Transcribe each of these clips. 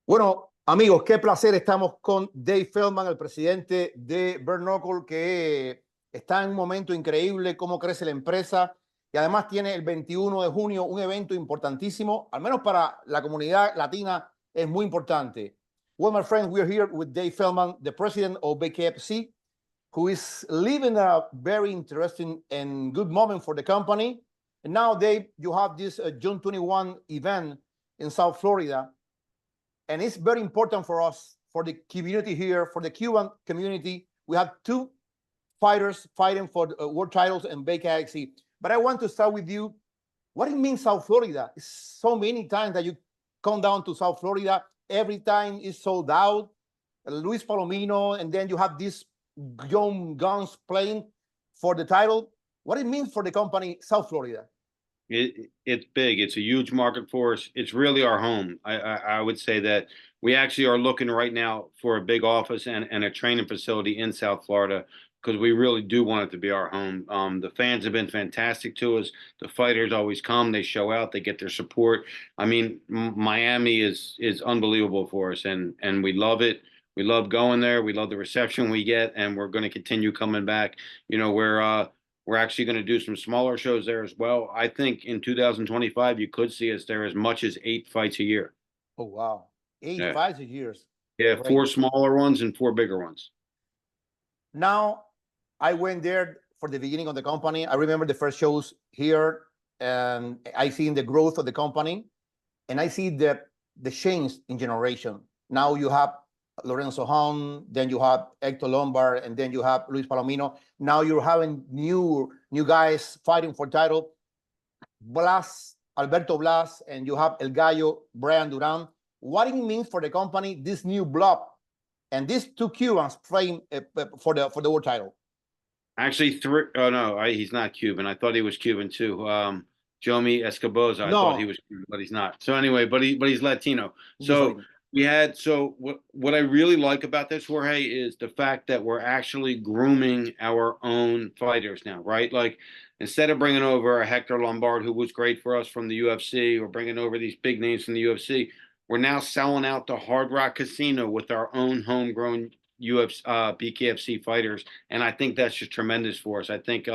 Bueno, amigos, qué placer. Estamos con Dave Feldman, el presidente de Bare Knuckle, que está en un momento increíble, cómo crece la empresa. Y además tiene el 21 de junio un evento importantísimo, al menos para la comunidad latina, es muy importante. Well, my friends, we're here with Dave Feldman, the president of BKFC, who is living a very interesting and good moment for the company. And now, Dave, you have this June 21 event in South Florida. And it's very important for us, for the community here, for the Cuban community. We have two fighters fighting for the world titles in BKFC. But I want to start with you. What it means South Florida? It's so many times that you come down to South Florida. Every time is sold out. Luis Palomino, and then you have these young guns playing for the title. What it means for the company South Florida? It's big. It's a huge market for us. It's really our home. I would say that we actually are looking right now for a big office and a training facility in South Florida because we really do want it to be our home. The fans have been fantastic to us. The fighters always come. They show out. They get their support. I mean, Miami is unbelievable for us, and we love it. We love going there. We love the reception we get, and we're going to continue coming back. You know, we're actually going to do some smaller shows there as well. I think in 2025, you could see us there as much as 8 fights a year. Oh, wow. 8 fights a year. Yeah, great. 4 smaller ones and 4 bigger ones. Now, I went there for the beginning of the company. I remember the first shows here, and I see the growth of the company, and I see the change in generation. Now you have Lorenzo Hahn, then you have Hector Lombard, and then you have Luis Palomino. Now you're having new guys fighting for title. Blas, Alberto Blas, and you have El Gallo, Brian Durán. What it means for the company, this new block, and these 2 Cubans playing for the world title? Actually, 3. Oh no, he's not Cuban. I thought he was Cuban too. Jomi Escoboza. I thought he was Cuban, but he's not. So anyway, but he's Latino. So. What I really like about this, Jorge, is the fact that we're actually grooming our own fighters now, right? Like, instead of bringing over a Hector Lombard, who was great for us from the UFC, or bringing over these big names from the UFC, we're now selling out the Hard Rock Casino with our own homegrown UFC, BKFC fighters, and I think that's just tremendous for us. I think,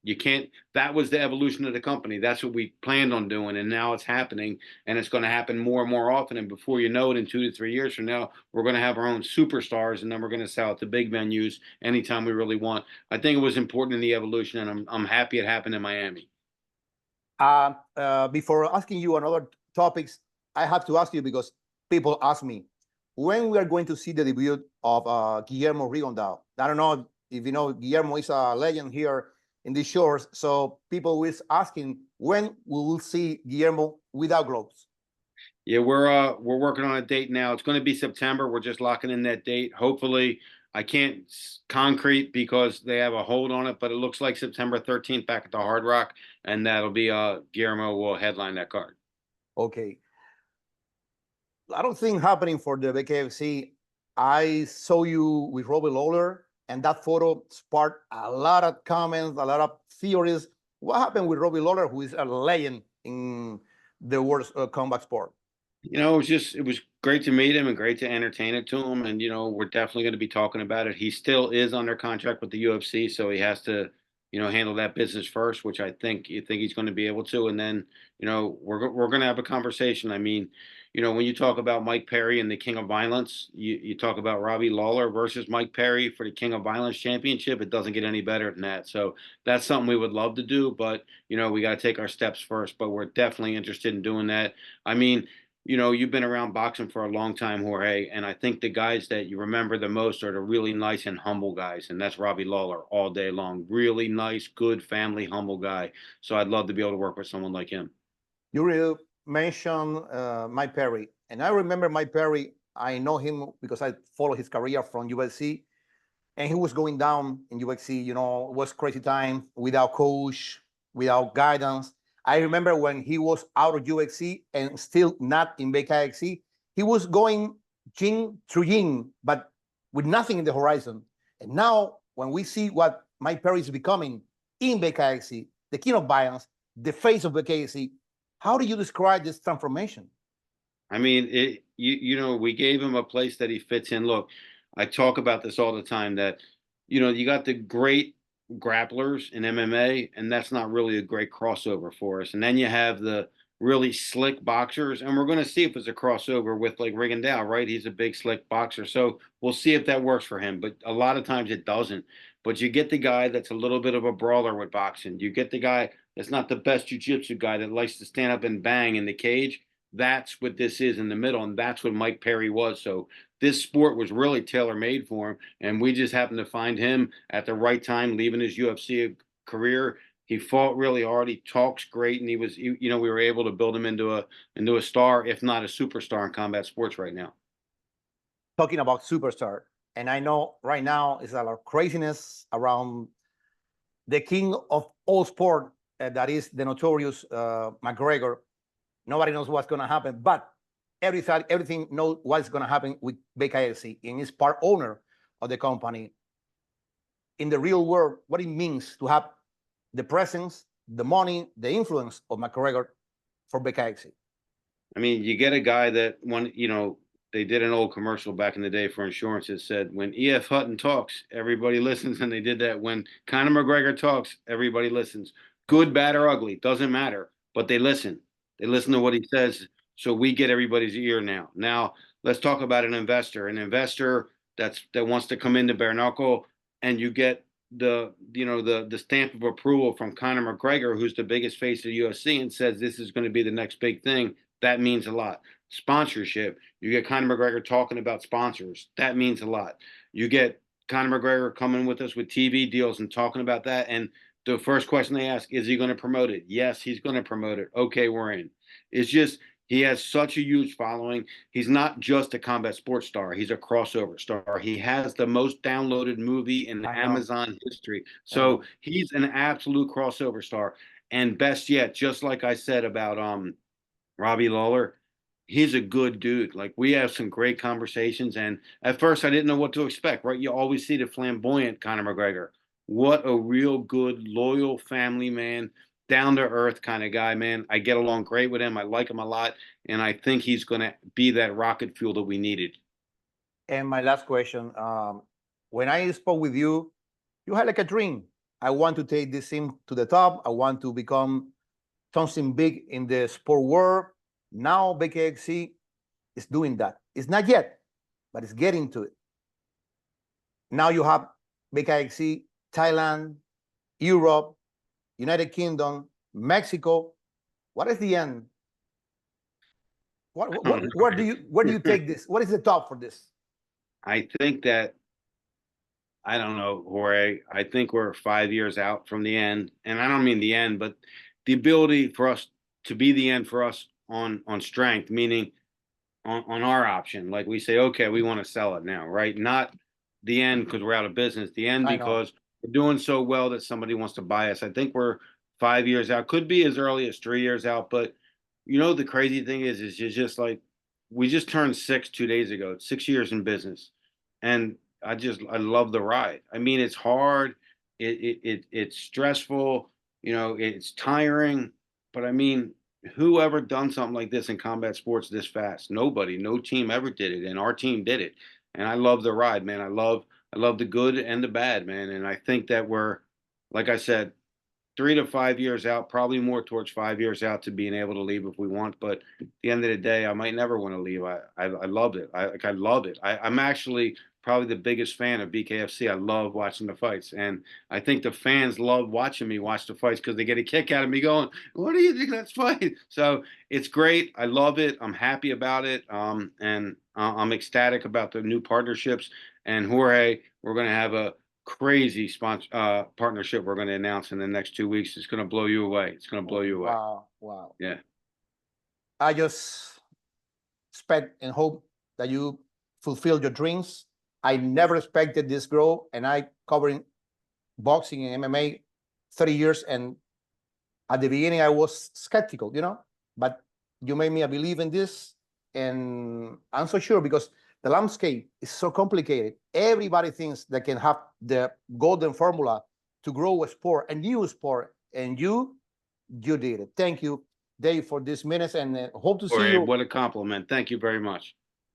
you can't. That was the evolution of the company. That's what we planned on doing, and now it's happening, and it's going to happen more and more often. And before you know it, in 2 to 3 years from now, we're going to have our own superstars, and then we're going to sell at the big venues anytime we really want. I think it was important in the evolution, and I'm happy it happened in Miami. Before asking you on other topics, I have to ask you, because people ask me when we are going to see the debut of Guillermo Rigondeaux. I don't know if you know, Guillermo is a legend here in these shores, so people is asking when we will see Guillermo without gloves. Yeah, we're working on a date now. It's going to be September. We're just locking in that date. Hopefully, I can't concrete because they have a hold on it, but it looks like September 13th back at the Hard Rock, and that'll be Guillermo will headline that card. Okay. A lot of things happening for the BKFC. I saw you with Robbie Lawler, and that photo sparked a lot of comments, a lot of theories. What happened with Robbie Lawler, who is a legend in the world combat sport? You know, it was great to meet him and great to entertain it to him. And, we're definitely going to be talking about it. He still is under contract with the UFC, so he has to, handle that business first, which I think he's going to be able to. And then, we're going to have a conversation. I mean, when you talk about Mike Perry and the King of Violence, you talk about Robbie Lawler versus Mike Perry for the King of Violence championship. It doesn't get any better than that. So that's something we would love to do, but, we got to take our steps first. But we're definitely interested in doing that. I mean, you've been around boxing for a long time, Jorge, and I think the guys that you remember the most are the really nice and humble guys, and that's Robbie Lawler all day long. Really nice, good, family, humble guy. So I'd love to be able to work with someone like him. You really mentioned Mike Perry, and I remember Mike Perry. I know him because I follow his career from UFC, and he was going down in UFC. It was crazy time without coach, without guidance. I remember when he was out of UFC and still not in BKFC, he was going gym through gym, but with nothing in the horizon. And now, when we see what Mike Perry is becoming in BKFC, the king of violence, the face of BKFC, how do you describe this transformation? I mean, you know, we gave him a place that he fits in. Look, I talk about this all the time that, you know, you got the great grapplers in MMA, and that's not really a great crossover for us. And then you have the really slick boxers, and we're going to see if it's a crossover with like Rigondeaux, right? He's a big, slick boxer. So we'll see if that works for him. But a lot of times it doesn't. But you get the guy that's a little bit of a brawler with boxing. You get the guy that's not the best jiu-jitsu guy that likes to stand up and bang in the cage. That's what this is in the middle, and that's what Mike Perry was. So this sport was really tailor-made for him, and we just happened to find him at the right time, leaving his UFC career. He fought really hard. He talks great, and you know, we were able to build him into a star, if not a superstar in combat sports right now. Talking about superstar, and I know right now is a lot of craziness around the king of all sport, that is the notorious McGregor. Nobody knows what's going to happen, but everything knows what's going to happen with BKFC, and is part owner of the company. In the real world, what it means to have the presence, the money, the influence of McGregor for BKFC. I mean, you get a guy that you know, they did an old commercial back in the day for insurance that said, when E.F. Hutton talks, everybody listens. And they did that. When Conor McGregor talks, everybody listens. Good, bad, or ugly, doesn't matter. But they listen. They listen to what he says. So we get everybody's ear now. Now, let's talk about an investor. An investor that wants to come into Bare Knuckle, and you get the stamp of approval from Conor McGregor, who's the biggest face of the UFC, and says this is going to be the next big thing. That means a lot. Sponsorship. You get Conor McGregor talking about sponsors. That means a lot. You get Conor McGregor coming with us with TV deals and talking about that. And the first question they ask, is he going to promote it? Yes, he's going to promote it. Okay, we're in. It's just, he has such a huge following. He's not just a combat sports star. He's a crossover star. He has the most downloaded movie in Amazon history. So he's an absolute crossover star. And best yet, just like I said about Robbie Lawler, he's a good dude. Like, we have some great conversations. And at first I didn't know what to expect, right? You always see the flamboyant Conor McGregor. What a real good, loyal family man, down to earth kind of guy, man. I get along great with him. I like him a lot. And I think he's going to be that rocket fuel that we needed. And my last question, when I spoke with you, you had like a dream. I want to take this team to the top. I want to become something big in the sport world. Now BKFC is doing that. It's not yet, but it's getting to it. Now you have BKFC, Thailand, Europe, United Kingdom, Mexico. What is the end? Where do you take this? What is the top for this? I think that, I don't know, Jorge. I think we're 5 years out from the end. And I don't mean the end, but the ability for us to be the end for us on strength, meaning on our option. Like, we say, okay, we want to sell it now, right? Not the end because we're out of business. The end because we're doing so well that somebody wants to buy us. I think we're 5 years out. Could be as early as 3 years out. But, you know, the crazy thing is it's just like, we just turned 6 2 days ago. It's 6 years in business. And I love the ride. I mean, it's hard. It's stressful. You know, it's tiring. But I mean, who ever done something like this in combat sports this fast? Nobody. No team ever did it. And our team did it. And I love the ride, man. I love the good and the bad, man. And I think that we're, like I said, 3 to 5 years out, probably more towards 5 years out to being able to leave if we want. But at the end of the day, I might never want to leave. I loved it. I love it. I'm actually probably the biggest fan of BKFC. I love watching the fights. And I think the fans love watching me watch the fights because they get a kick out of me going, what do you think? Let's fight. So it's great. I love it. I'm happy about it. And I'm ecstatic about the new partnerships. And Jorge, we're going to have a crazy partnership we're going to announce in the next 2 weeks. It's going to blow you away. It's going to blow you away. Wow. Yeah. I just expect and hope that you fulfill your dreams. I never expected this growth, and I covering boxing and MMA 30 years, and at the beginning I was skeptical, you know, but you made me believe in this, and I'm so sure because the landscape is so complicated. Everybody thinks they can have the golden formula to grow a sport, a new sport, and you did it. Thank you, Dave, for this minutes, and hope to see you. What a compliment. Thank you very much.